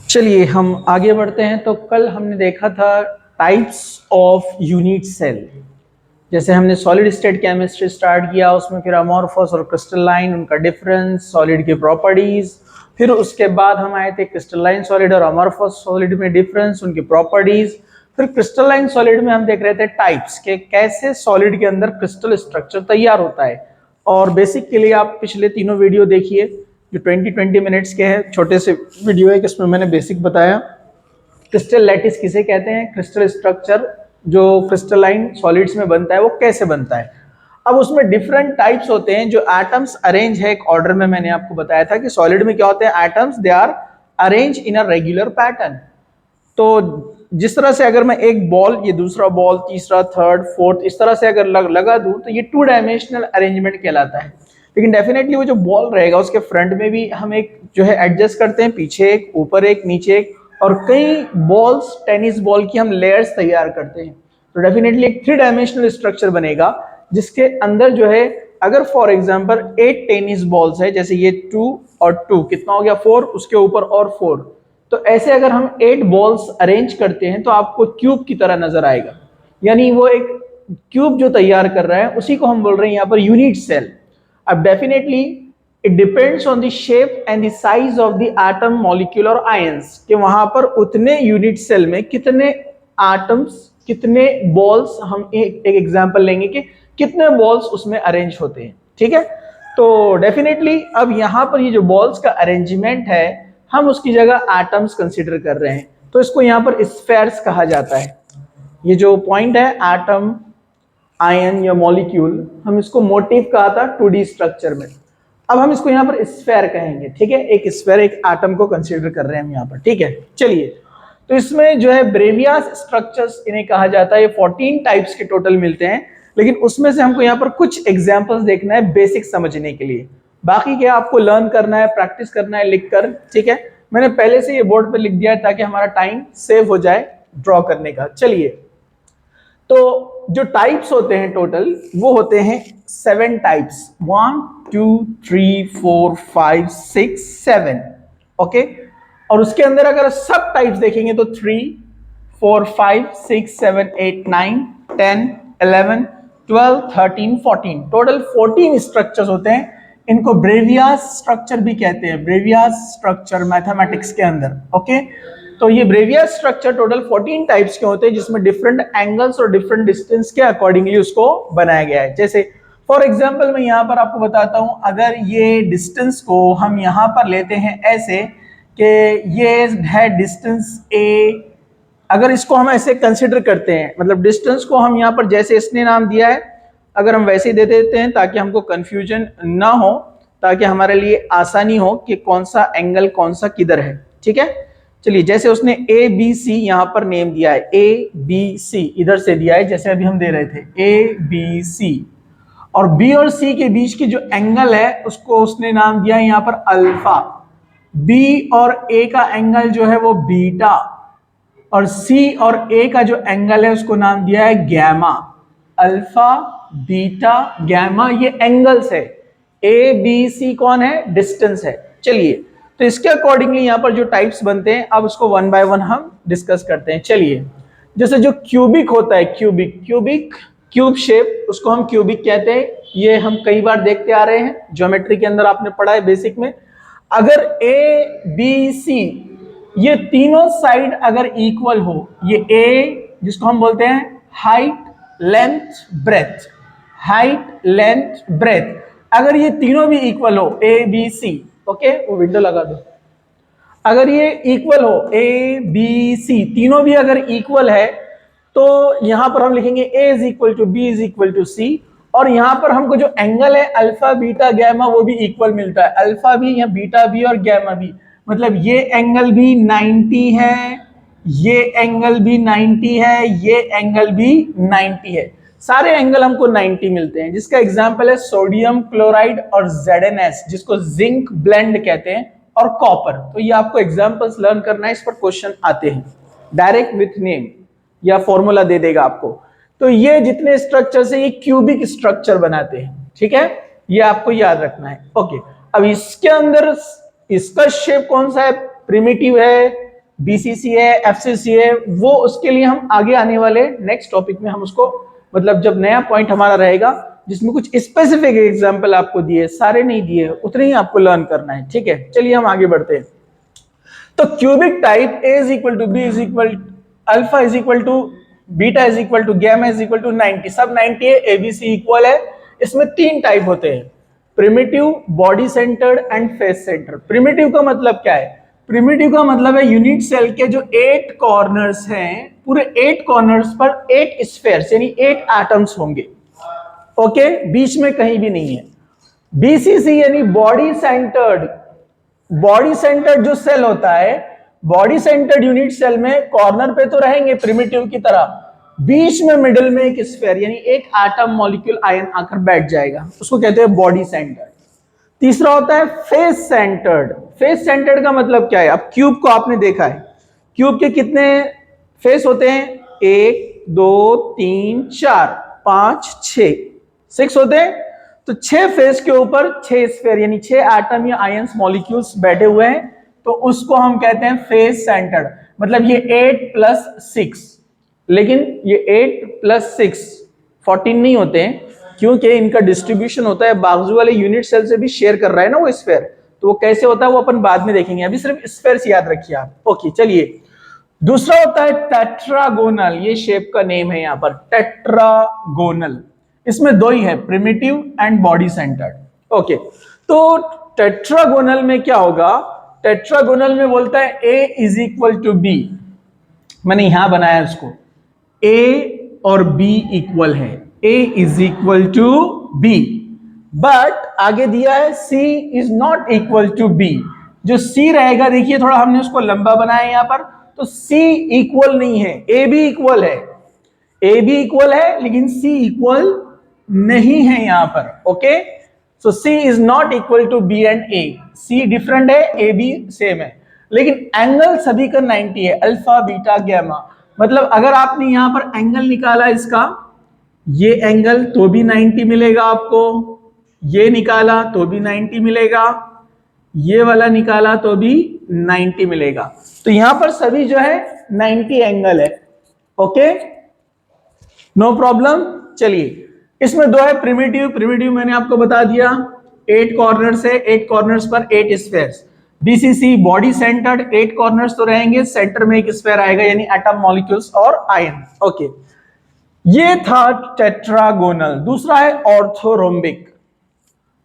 चलिए हम आगे बढ़ते हैं। तो कल हमने देखा था टाइप्स ऑफ यूनिट सेल। जैसे हमने सॉलिड स्टेट केमिस्ट्री स्टार्ट किया, उसमें फिर अमॉर्फस और क्रिस्टलाइन, उनका डिफरेंस, सॉलिड की प्रॉपर्टीज। फिर उसके बाद हम आए थे क्रिस्टलाइन सॉलिड और अमॉर्फस सॉलिड में डिफरेंस, उनकी प्रॉपर्टीज। फिर क्रिस्टलाइन सॉलिड में हम देख रहे थे टाइप्स के, कैसे सॉलिड के अंदर क्रिस्टल स्ट्रक्चर तैयार होता है। और बेसिक के लिए आप पिछले तीनों वीडियो देखिए जो 20-20 मिनट्स के हैं, छोटे से वीडियो है, इसमें मैंने बेसिक बताया। क्रिस्टल लैटिस किसे कहते हैं, क्रिस्टल स्ट्रक्चर जो क्रिस्टलाइन सॉलिड्स में बनता है वो कैसे बनता है। अब उसमें डिफरेंट टाइप्स होते हैं जो एटम्स अरेंज है एक ऑर्डर में। मैंने आपको बताया था कि सॉलिड में क्या होते हैं, atoms they are arrange in a regular pattern. तो जिस तरह से अगर मैं एक बॉल, ये दूसरा बॉल, तीसरा, थर्ड, फोर्थ, इस तरह से अगर लगा दूं तो ये 2 डायमेंशनल अरेंजमेंट कहलाता है। लेकिन डेफिनेटली वो जो बॉल रहेगा उसके फ्रंट में भी हम एक जो है एडजस्ट करते हैं, पीछे एक, ऊपर एक, नीचे एक, और कई बॉल्स, टेनिस बॉल की हम लेयर्स तैयार करते हैं। तो डेफिनेटली एक 3 डायमेंशनल स्ट्रक्चर बनेगा जिसके अंदर जो है, अगर फॉर एग्जांपल 8 टेनिस बॉल्स है, जैसे ये 2 और 2 कितना हो गया 4, उसके ऊपर और 4, तो ऐसे अगर हम 8 बॉल्स अरेंज करते हैं तो आपको क्यूब की तरह नजर आएगा। यानी वो एक क्यूब जो तैयार कर रहा है उसी को हम बोल रहे हैं यहाँ पर यूनिट सेल। अब definitely it depends on the shape and the size of the atom, molecule और आयंस, कि वहां पर उतने यूनिट सेल में कितने एटम्स, कितने बॉल्स, हम एक एग्जांपल लेंगे कि कितने बॉल्स उसमें अरेंज होते हैं। ठीक है, तो डेफिनेटली अब यहां पर ये जो बॉल्स का अरेंजमेंट है, हम उसकी जगह एटम्स कंसीडर कर रहे हैं, तो इसको यहां पर स्फेयर्स कहा जाता है। ये जो पॉइंट है एटम, आयन या मॉलिक्यूल, हम इसको मोटिव कहा था 2D स्ट्रक्चर में। अब हम इसको यहाँ पर स्फेयर कहेंगे। ठीक है, एक स्फेयर, एक एटम को कंसीडर कर रहे हैं हम यहाँ पर। ठीक है, चलिए, तो इसमें जो है ब्रेवियास स्ट्रक्चर्स इन्हें कहा जाता है। ये 14 टाइप्स के टोटल मिलते हैं, लेकिन उसमें से हमको यहाँ पर कुछ एग्जाम्पल्स देखना है बेसिक समझने के लिए। बाकी क्या आपको लर्न करना है, प्रैक्टिस करना है लिखकर। ठीक है, मैंने पहले से ये बोर्ड पर लिख दिया है ताकि हमारा टाइम सेव हो जाए ड्रॉ करने का। चलिए, तो जो टाइप्स होते हैं टोटल वो होते हैं 7 टाइप्स, 1 2 3 4 5 6 7। ओके, और उसके अंदर अगर सब टाइप्स देखेंगे तो 3 4 5 6 7 8 9 10 11 12 13 14, टोटल 14 स्ट्रक्चर्स होते हैं। इनको ब्रेवियास स्ट्रक्चर भी कहते हैं, ब्रेवियास स्ट्रक्चर मैथमेटिक्स के अंदर। ओके, तो ये ब्रेवियास स्ट्रक्चर टोटल 14 टाइप्स के होते हैं, जिसमें डिफरेंट एंगल्स और डिफरेंट डिस्टेंस के अकॉर्डिंगली उसको बनाया गया है। जैसे फॉर एग्जांपल मैं यहाँ पर आपको बताता हूं, अगर ये डिस्टेंस को हम यहाँ पर लेते हैं ऐसे कि ये है डिस्टेंस ए, अगर इसको हम ऐसे कंसिडर करते हैं, मतलब डिस्टेंस को हम यहाँ पर जैसे इसने नाम दिया है, अगर हम वैसे ही दे देते हैं ताकि हमको कंफ्यूजन ना हो, ताकि हमारे लिए आसानी हो कि कौन सा एंगल कौन सा किधर है। ठीक है, चलिए, जैसे उसने ए बी सी यहाँ पर नेम दिया है, ए बी सी इधर से दिया है, जैसे अभी हम दे रहे थे ए बी सी, और बी और सी के बीच की जो एंगल है उसको उसने नाम दिया है यहाँ पर अल्फा। बी और ए का एंगल जो है वो बीटा, और सी और ए का जो एंगल है उसको नाम दिया है गैमा। अल्फा, बीटा, गैमा, ये एंगल्स है। ए बी सी कौन है, डिस्टेंस है। चलिए, तो इसके अकॉर्डिंगली यहाँ पर जो टाइप्स बनते हैं, अब उसको वन बाय वन हम डिस्कस करते हैं। चलिए, जैसे जो क्यूबिक होता है, क्यूब शेप, उसको हम क्यूबिक कहते हैं। ये हम कई बार देखते आ रहे हैं, ज्योमेट्री के अंदर आपने पढ़ा है बेसिक में। अगर ए बी सी ये तीनों साइड अगर इक्वल हो, ये ए जिसको हम बोलते हैं height, length, breadth, height, length, breadth, अगर ये तीनों भी इक्वल हो, ए बी सी, ओके, वो विंडो लगा दो, अगर ये इक्वल हो, ए बी सी तीनों भी अगर इक्वल है, तो यहां पर हम लिखेंगे a is equal to B is equal to c, और यहां पर हमको जो एंगल है अल्फा, बीटा, गैमा वो भी इक्वल मिलता है, अल्फा भी या बीटा भी और गैमा भी। मतलब ये एंगल भी 90 है, ये एंगल भी 90 है, ये एंगल भी 90 है, सारे एंगल हमको 90 मिलते हैं। जिसका एग्जांपल है सोडियम क्लोराइड और ZnS, जिसको जिंक ब्लेंड कहते हैं, और कॉपर। तो ये आपको एग्जांपल्स लर्न करना है, इस पर क्वेश्चन आते हैं डायरेक्ट विथ नेम या फॉर्मूला दे देगा आपको। तो ये जितने स्ट्रक्चर है ये क्यूबिक स्ट्रक्चर बनाते हैं। ठीक है, ये आपको याद रखना है। ओके, अब इसके अंदर इसका शेप कौन सा है, प्रिमिटिव है, बीसीसी है, एफसीसी है, वो उसके लिए हम आगे आने वाले नेक्स्ट टॉपिक में हम उसको, मतलब जब नया पॉइंट हमारा रहेगा जिसमें कुछ स्पेसिफिक एग्जांपल आपको दिए, सारे नहीं दिए, उतने ही आपको लर्न करना है, ठीक है। चलिए हम आगे बढ़ते हैं। तो cubic type A is equal to B is equal alpha is equal to beta is equal to gamma is equal to 90, सब 90 है, एबीसी इक्वल है। इसमें तीन टाइप होते हैं, primitive, body centred and face centred. Primitive का मतलब क्या है? प्रिमिटिव का मतलब है यूनिट सेल के जो 8 कॉर्नर्स हैं, पूरे 8 कॉर्नर्स पर 8 स्फेयर्स यानी 8 एटम्स होंगे, ओके, बीच में कहीं भी नहीं है। बीसीसी यानी बॉडी सेंटर्ड, बॉडी सेंटर्ड जो सेल होता है, बॉडी सेंटर्ड यूनिट सेल में कॉर्नर पे तो रहेंगे प्रिमिटिव की तरह, बीच में मिडिल में एक स्फीयर यानी एक एटम मॉलिक्यूल आयन आकर बैठ जाएगा, उसको कहते हैं बॉडी सेंटर्ड। तीसरा होता है फेस सेंटर्ड। फेस सेंटर्ड का मतलब क्या है? अब क्यूब को आपने देखा है, क्यूब के कितने फेस होते हैं? 1 2 3 4 5 6, 6 होते हैं। तो 6 फेस के ऊपर 6 स्फीयर यानी 6 एटम या आयंस मॉलिक्यूल्स बैठे हुए हैं, तो उसको हम कहते हैं फेस सेंटर्ड। मतलब ये 8 प्लस 6, लेकिन ये 8 प्लस 6 14 नहीं होते हैं, क्योंकि इनका डिस्ट्रीब्यूशन होता है, बाजू वाले यूनिट सेल से भी शेयर कर रहा है ना वो स्फीयर, तो वो कैसे होता है वो अपन बाद में देखेंगे, अभी सिर्फ स्फीयर्स याद रखिए आप। ओके चलिए, दूसरा होता है टेट्रागोनल, ये शेप का नेम है यहां पर, टेट्रागोनल। इसमें दो ही है, primitive and body centred. Okay, तो टेट्रागोनल में क्या होगा? टेट्रागोनल में बोलता है A is equal to B, मैंने यहां बनाया उसको, A और B इक्वल है, A is equal to B, but आगे दिया है C is not equal to B। जो C रहेगा, देखिए थोड़ा हमने उसको लंबा बनाया यहां पर, तो C इक्वल नहीं है, A भी इक्वल है, A भी इक्वल है लेकिन C इक्वल नहीं है यहां पर। Okay, so C is not equal to B and A, C different है, A भी सेम है, लेकिन एंगल सभी का 90 है, अल्फा बीटा गैमा। मतलब अगर आपने यहां पर एंगल निकाला इसका, ये एंगल तो भी 90 मिलेगा आपको, ये निकाला तो भी 90 मिलेगा, ये वाला निकाला तो भी 90 मिलेगा, तो यहां पर सभी जो है 90 एंगल है। Okay, no problem. चलिए, इसमें दो है प्रिमिटिव, प्रिमिटिव मैंने आपको बता दिया, 8 कॉर्नर्स है, 8 कॉर्नर्स पर 8 spheres. BCC body centred, 8 corners तो रहेंगे, सेंटर में एक स्फीयर आएगा यानी एटम मॉलिक्यूल्स और आयन। ओके, ये था टेट्रागोनल। दूसरा है ऑर्थोरोम्बिक।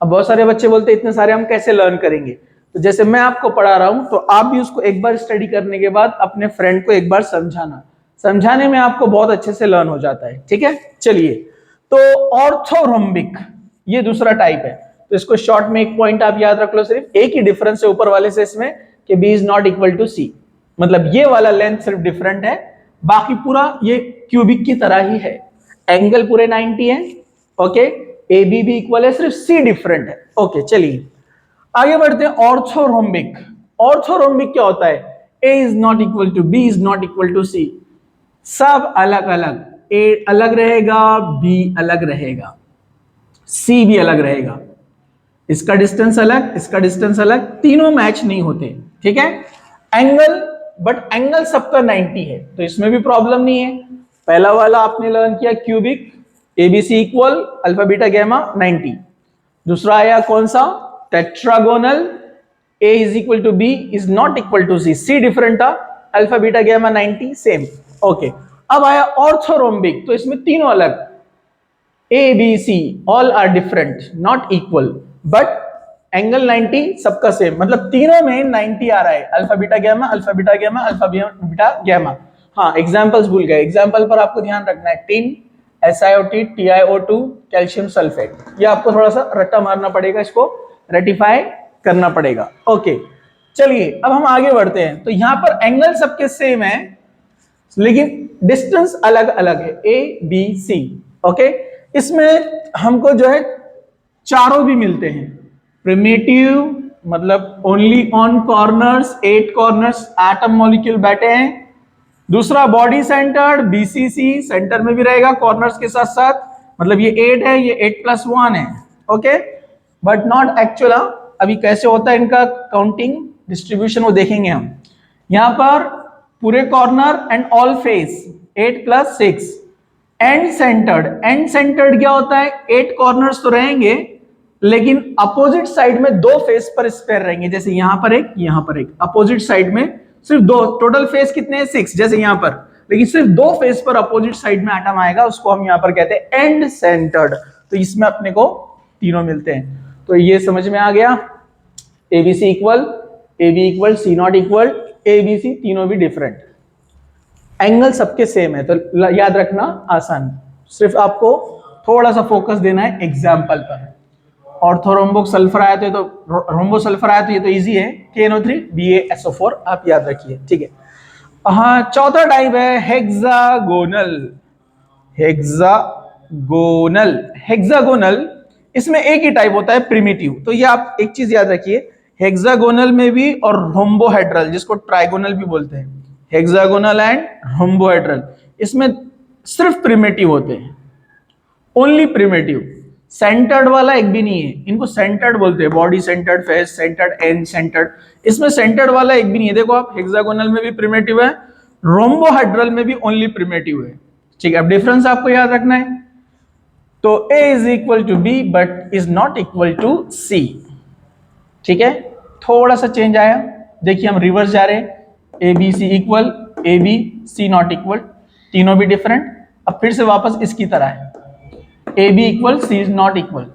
अब बहुत सारे बच्चे बोलते हैं इतने सारे हम कैसे लर्न करेंगे, तो जैसे मैं आपको पढ़ा रहा हूं तो आप भी उसको एक बार स्टडी करने के बाद अपने फ्रेंड को एक बार समझाना, समझाने में आपको बहुत अच्छे से लर्न हो जाता है, ठीक है। चलिए, तो ऑर्थोरोम्बिक ये दूसरा टाइप है, तो इसको शॉर्ट में एक पॉइंट आप याद रख लो, सिर्फ एक ही डिफरेंस है ऊपर वाले से इसमें कि B is not equal to C, मतलब ये वाला लेंथ सिर्फ डिफरेंट है, बाकी पूरा ये क्यूबिक की तरह ही है, एंगल पूरे 90 है। ओके, AB भी इक्वल है, सिर्फ C डिफरेंट है। ओके चलिए आगे बढ़ते हैं। ऑर्थोरोम्बिक, ऑर्थोरोम्बिक क्या होता है? A is not equal to B is not equal to C, सब अलग अलग, A अलग रहेगा, B अलग रहेगा, C भी अलग रहेगा, इसका डिस्टेंस अलग, इसका डिस्टेंस अलग, तीनों मैच नहीं होते, ठीक है। एंगल, बट एंगल सबका 90 है, तो इसमें भी प्रॉब्लम नहीं है। पहला वाला आपने लर्न किया cubic, ABC equal alpha beta gamma 90। दूसरा आया कौन सा? Tetragonal, A is equal to B is not equal to C, C different था, alpha beta gamma 90 same. Okay, अब आया ऑर्थोरोम्बिक, तो इसमें तीनों अलग, A B C all are different not equal, but angle 90 सबका सेम, मतलब तीनों में 90 आ रहा है, alpha beta gamma alpha beta gamma alpha beta gamma. हाँ, एग्जांपल्स भूल गए, एग्जांपल पर आपको ध्यान रखना है, tin, SiO2, TiO2, calcium sulphate, ये आपको थोड़ा सा रट्टा मारना पड़ेगा, इसको रेटिफाई करना पड़ेगा। ओके चलिए, अब हम आगे बढ़ते हैं। तो यहां पर एंगल सबके सेम है लेकिन डिस्टेंस अलग अलग है, ABC। ओके, इसमें हमको जो है चारों भी मिलते हैं, प्रिमिटिव मतलब only on corners, 8 corners atom molecule बैठे हैं। दूसरा बॉडी सेंटर्ड, BCC सेंटर में भी रहेगा कॉर्नर्स के साथ साथ, मतलब ये 8 है, ये 8 प्लस 1 है। ओके, बट नॉट एक्चुअल, अभी कैसे होता है इनका काउंटिंग डिस्ट्रीब्यूशन वो देखेंगे हम। यहां पर पूरे corner and all face 8 + 6 and centred. And centred क्या होता है, 8 कॉर्नर्स तो रहेंगे लेकिन अपोजिट साइड में 2 फेस पर स्पेयर रहेंगे, जैसे यहां पर एक, यहां पर एक। अपोजिट साइड में सिर्फ 2, टोटल फेस कितने हैं 6 जैसे यहां पर, लेकिन सिर्फ 2 फेस पर अपोजिट साइड में एटम आएगा, उसको हम यहां पर कहते हैं एंड सेंटर्ड। तो इसमें अपने को तीनों मिलते हैं। तो ये समझ में आ गया, ABC equal, AB equal, C not equal, ABC, तीनों भी डिफरेंट, एंगल सबके सेम है। तो याद रखना आसान, सिर्फ आपको थोड़ा सा फोकस देना है एग्जाम्पल पर। ऑर्थोरोम्बो सल्फर आया तो रोम्बो सल्फर आया तो ये तो इजी है, KNO3 BaSO4 आप याद रखिए, ठीक है। हाँ, चौथा टाइप है हेक्सागोनल। हेक्सागोनल, हेक्सागोनल इसमें एक ही टाइप होता है प्रिमिटिव। तो ये आप एक चीज याद रखिए, हेक्सागोनल में भी और रोम्बोहेड्रल, जिसको ट्राइगोनल भी बोलते हैं, हेक्सागोनल एंड रोम्बोहेड्रल, इसमें सिर्फ प्रिमिटिव होते हैं, ओनली प्रिमिटिव। सेंटर्ड वाला एक भी नहीं है, इनको सेंटर्ड बोलते हैं, body centred, face centred, and centred. इसमें सेंटर्ड वाला एक भी नहीं है। देखो आप, हेक्सागोनल में भी प्रिमिटिव है, रोम्बोहेड्रल में भी ओनली प्रिमिटिव है, ठीक है। अब डिफरेंस आपको याद रखना है। तो A is equal to B but is not equal to C, ठीक है। थोड़ा सा चेंज आया, देखिए हम रिवर्स जा रहे हैं, ABC equal, AB C not equal, तीनों भी डिफरेंट। अब फिर से वापस इसकी तरह है, AB equal, C is not equal.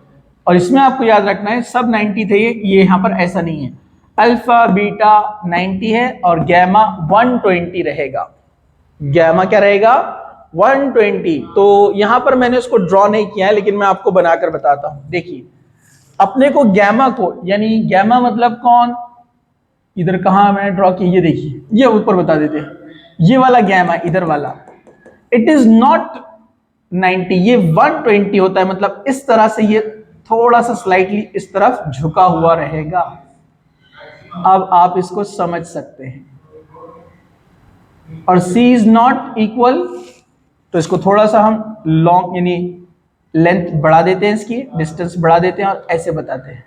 और इसमें आपको याद रखना है सब 90 थे, ये यहां पर ऐसा नहीं है। अल्फा बीटा 90 है और गैमा 120 रहेगा। गैमा क्या रहेगा, 120। तो यहां पर मैंने उसको ड्रॉ नहीं किया है, लेकिन मैं आपको बनाकर बताता हूं। देखिए अपने को गैमा को, यानी गैमा मतलब कौन, इधर कहां मैंने ड्रॉ की, ये देखिए, ये ऊपर बता देते हैं, ये वाला गैमा इधर वाला, इट इज नॉट 90, ये 120 होता है। मतलब इस तरह से ये थोड़ा सा स्लाइटली इस तरफ झुका हुआ रहेगा। अब आप इसको समझ सकते हैं। और C इज नॉट इक्वल, तो इसको थोड़ा सा हम लॉन्ग यानी लेंथ बढ़ा देते हैं, इसकी डिस्टेंस बढ़ा देते हैं और ऐसे बताते हैं।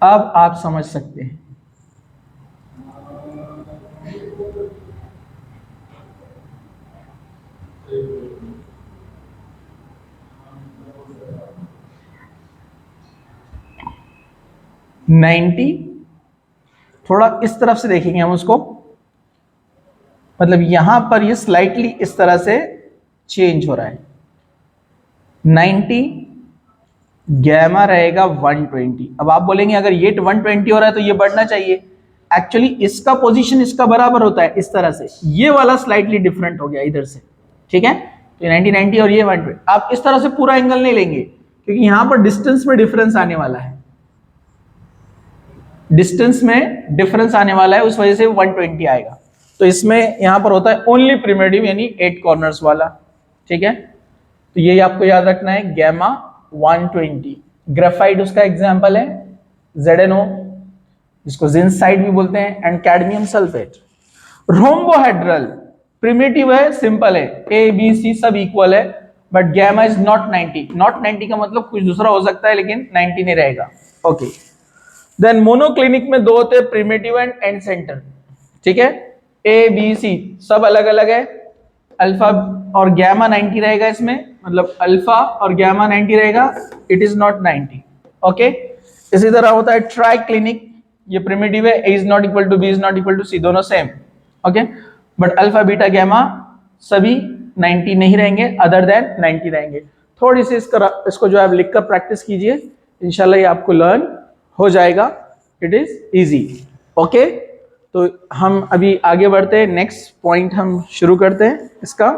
अब आप समझ सकते हैं। नाइन्टी थोड़ा इस तरफ से देखेंगे हम उसको, मतलब यहां पर ये स्लाइटली इस तरह से चेंज हो रहा है। 90 गैमा रहेगा 120। अब आप बोलेंगे अगर ये 120 हो रहा है तो ये बढ़ना चाहिए। एक्चुअली इसका पोजीशन इसका बराबर होता है इस तरह से, ये वाला स्लाइटली डिफरेंट हो गया इधर से, ठीक है। तो 90 और ये 120, आप इस तरह से पूरा एंगल नहीं लेंगे क्योंकि यहां पर डिस्टेंस में डिफरेंस आने वाला है, डिस्टेंस में डिफरेंस आने वाला है, उस वजह से 120 आएगा। तो इसमें यहां पर होता है ओनली प्रिमिटिव यानी 8 कॉर्नर्स वाला, ठीक है। तो ये आपको याद रखना है, गैमा 120। ग्रेफाइट उसका एग्जांपल है, ZnO जिसको जिंसाइड भी बोलते हैं, and cadmium sulphate. Rhombohedral primitive है, सिंपल है, A B C सब इक्वल है, but gamma is not 90। Not 90 का मतलब कुछ दूसरा हो सकता है लेकिन 90 नहीं रहेगा, ओके। देन मोनोक्लिनिक में 2 होते हैं, प्रिमिटिव एंड एंड सेंटर, ठीक है। A B C सब अलग अलग है, अल्फा और गैमा 90 रहेगा इसमें, मतलब अल्फा और गैमा 90 रहेगा, इट इज नॉट 90, ओके। इसी तरह होता है ट्राइक्लिनिक, ये प्रिमिटिव है, A is not equal to B is not equal to C, दोनों same, okay. But alpha beta gamma सभी 90 नहीं रहेंगे, अदर देन 90 रहेंगे। थोड़ी सी इसको जो है लिखकर प्रैक्टिस कीजिए, इंशाल्लाह ये आपको लर्न हो जाएगा, इट इज इजी, ओके। तो हम अभी आगे बढ़ते हैं, नेक्स्ट पॉइंट हम शुरू करते हैं इसका।